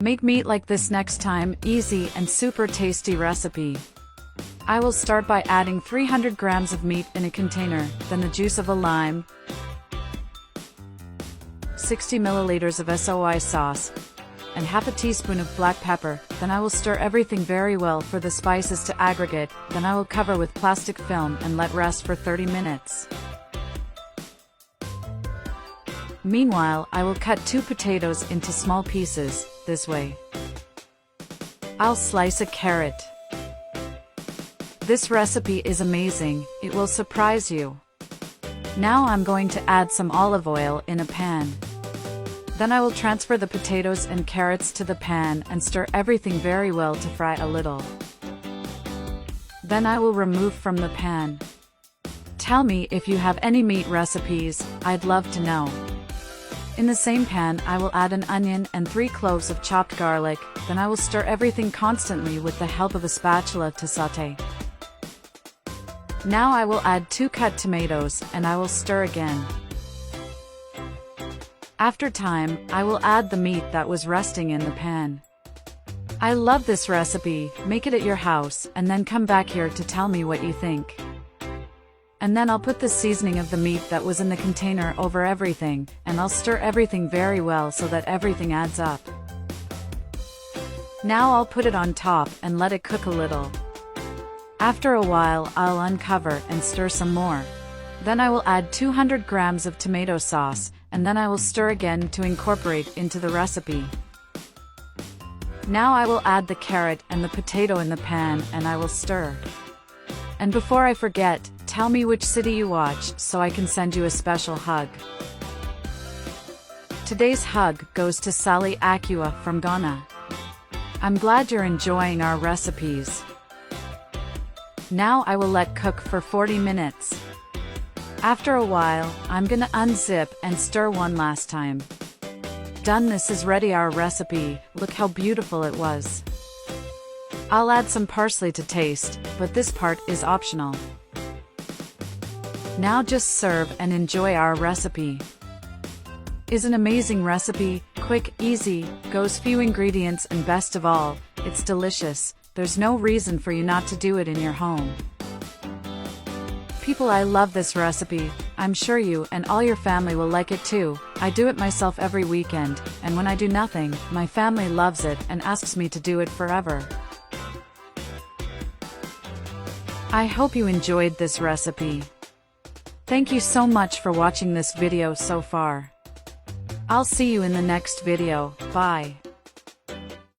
Make meat like this next time. Easy and super tasty recipe. I will start by adding 300 grams of meat in a container, then the juice of a lime, 60 milliliters of soy sauce, and half a teaspoon of black pepper. Then I will stir everything very well for the spices to aggregate. Then I will cover with plastic film and let rest for 30 minutes. Meanwhile, I will cut 2 potatoes into small pieces, this way. I'll slice a carrot. This recipe is amazing, it will surprise you. Now I'm going to add some olive oil in a pan. Then I will transfer the potatoes and carrots to the pan and stir everything very well to fry a little. Then I will remove from the pan. Tell me if you have any meat recipes, I'd love to know. In the same pan, I will add an onion and 3 cloves of chopped garlic. Then I will stir everything constantly with the help of a spatula to sauté. Now I will add 2 cut tomatoes, and I will stir again. After time, I will add the meat that was resting in the pan. I love this recipe, make it at your house, and then come back here to tell me what you think. And then I'll put the seasoning of the meat that was in the container over everything, and I'll stir everything very well so that everything adds up. Now I'll put it on top and let it cook a little. After a while, I'll uncover and stir some more. Then I will add 200 grams of tomato sauce, and then I will stir again to incorporate into the recipe. Now I will add the carrot and the potato in the pan, and I will stir. And before I forget, tell me which city you watch so I can send you a special hug. Today's hug goes to Sally Akua from Ghana. I'm glad you're enjoying our recipes. Now I will let cook for 40 minutes. After a while, I'm gonna unzip and stir one last time. Done. This is ready. Our recipe, look how beautiful it was. I'll add some parsley to taste, but this part is optional. Now just serve and enjoy our recipe. Is an amazing recipe, quick, easy, goes few ingredients, and best of all, it's delicious. There's no reason for you not to do it in your home. People, I love this recipe. I'm sure you and all your family will like it too. I do it myself every weekend, and when I do nothing, my family loves it and asks me to do it forever. I hope you enjoyed this recipe. Thank you so much for watching this video so far. I'll see you in the next video. Bye.